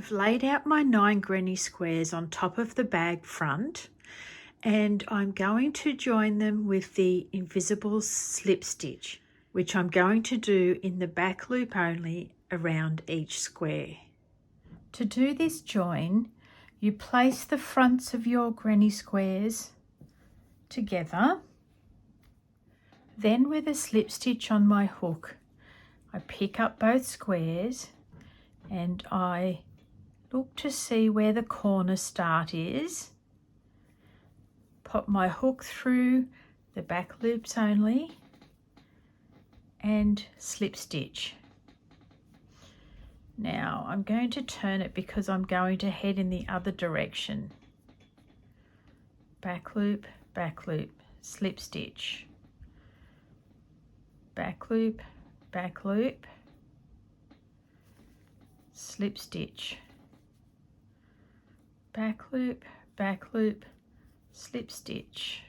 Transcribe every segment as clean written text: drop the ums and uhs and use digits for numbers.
I've laid out my 9 granny squares on top of the bag front, and I'm going to join them with the invisible slip stitch, which I'm going to do in the back loop only around each square. To do this join, you place the fronts of your granny squares together. Then with a slip stitch on my hook, I pick up both squares and I look to see where the corner start is. Pop my hook through the back loops only and slip stitch. Now I'm going to turn it because I'm going to head in the other direction. Back loop, slip stitch. Back loop, slip stitch. Back loop, slip stitch.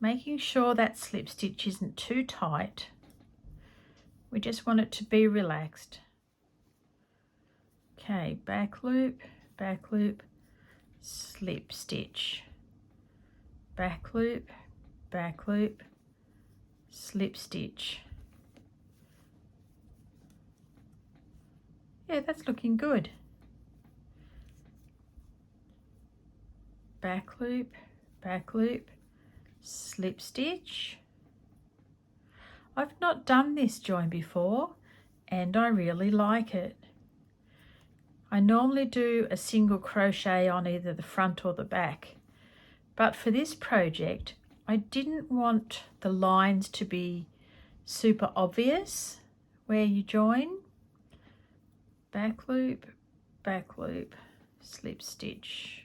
Making sure that slip stitch isn't too tight. We just want it to be relaxed. Okay, back loop, slip stitch. Back loop, slip stitch. Yeah, that's looking good. Back loop, slip stitch. I've not done this join before and I really like it. I normally do a single crochet on either the front or the back, but for this project I didn't want the lines to be super obvious where you join. Back loop, slip stitch.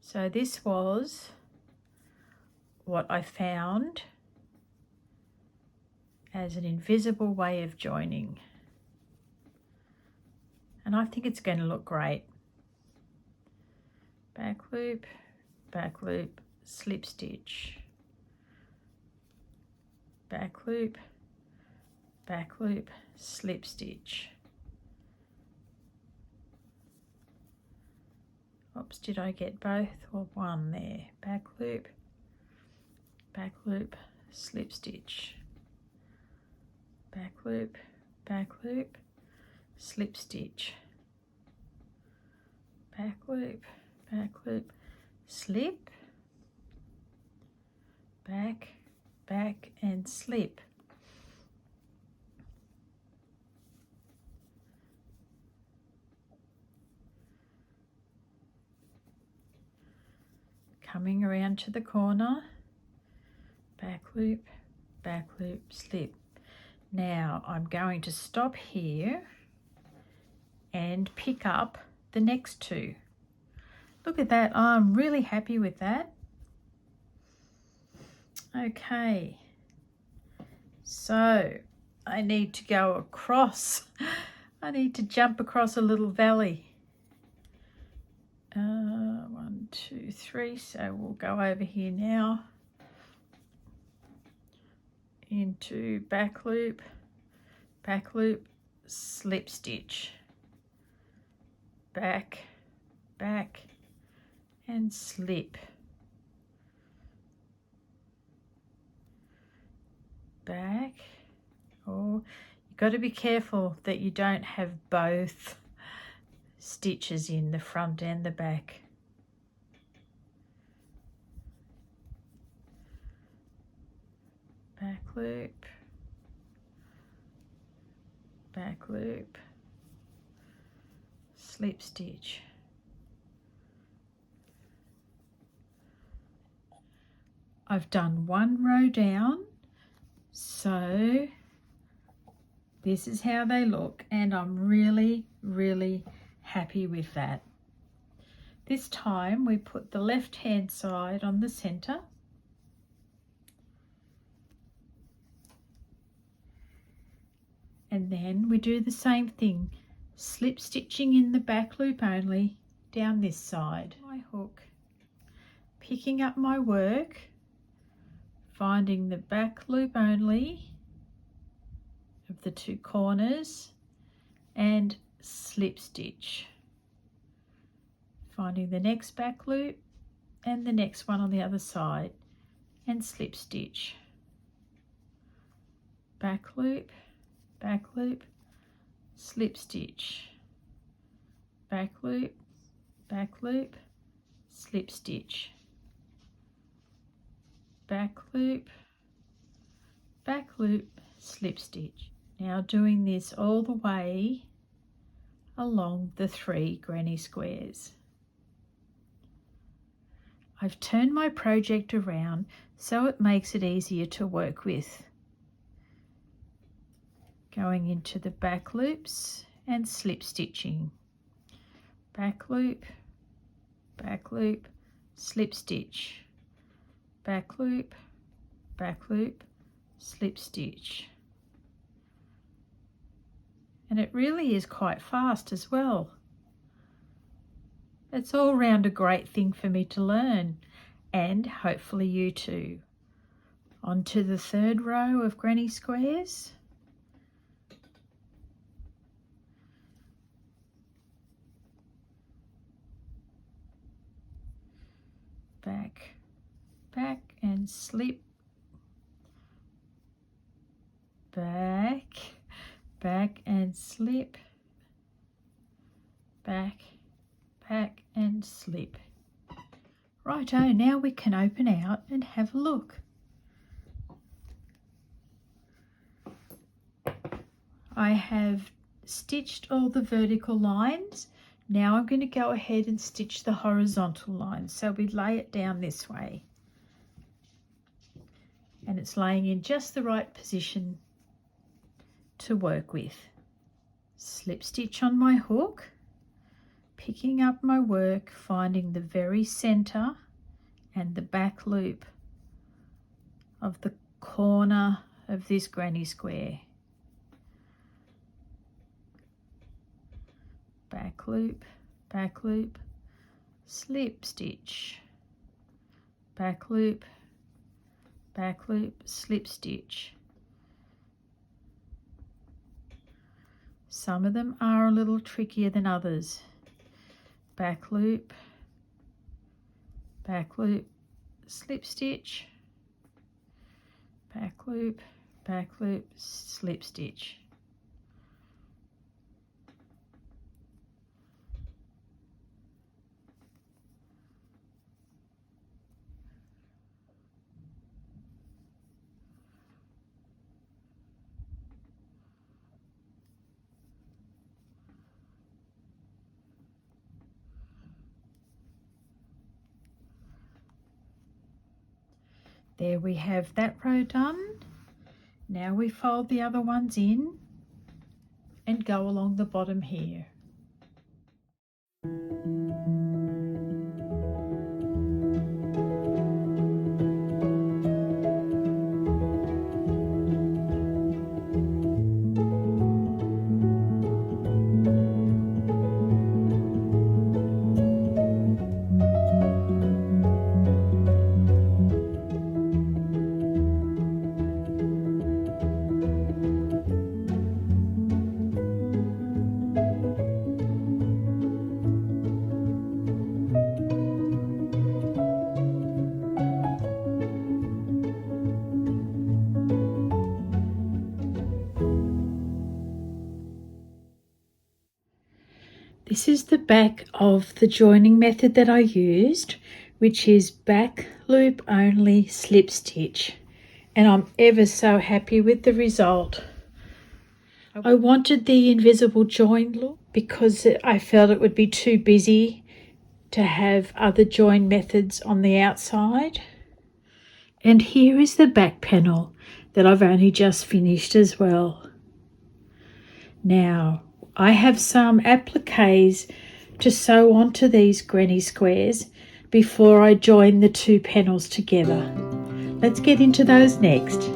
So this was what I found as an invisible way of joining, and I think it's going to look great. Back loop, slip stitch. Back loop, slip stitch. Oops, did I get both or one there? Back loop, slip stitch. Back loop, slip stitch. Back loop, slip. Back and slip. Coming around to the corner, back loop, slip. Now I'm going to stop here and pick up the next two. Look at that, I'm really happy with that. Okay, so I need to go across. I need to jump across a little valley. 1, 2, 3, so we'll go over here now into back loop, slip stitch. Back and slip. Back. Oh, you've got to be careful that you don't have both stitches in the front and the back. Back loop, slip stitch. I've done one row down, so this is how they look, and I'm really happy with that. This time we put the left hand side on the center, and then we do the same thing, slip stitching in the back loop only down this side. My hook, picking up my work, finding the back loop only, of the two corners and slip stitch, finding the next back loop and the next one on the other side and slip stitch, back loop, slip stitch, back loop, slip stitch, back loop, slip stitch. Now doing this all the way along the 3 granny squares. I've turned my project around so it makes it easier to work with. Going into the back loops and slip stitching, back loop, slip stitch, back loop, slip stitch. And it really is quite fast as well. It's all round a great thing for me to learn, and hopefully you too. On to the 3rd row of granny squares. Back and slip, back and slip, back and slip. Righto, now we can open out and have a look. I have stitched all the vertical lines. Now I'm going to go ahead and stitch the horizontal lines. So we lay it down this way. And it's laying in just the right position to work with. Slip stitch on my hook, picking up my work, finding the very center and the back loop of the corner of this granny square. Back loop, slip stitch, back loop, slip stitch. Some of them are a little trickier than others. Back loop, slip stitch, back loop, slip stitch. There we have that row done. Now we fold the other ones in and go along the bottom here. This is the back of the joining method that I used, which is back loop only slip stitch, and I'm ever so happy with the result. I wanted the invisible join look because I felt it would be too busy to have other join methods on the outside. And here is the back panel that I've only just finished as well. Now I have some appliques to sew onto these granny squares before I join the 2 panels together. Let's get into those next.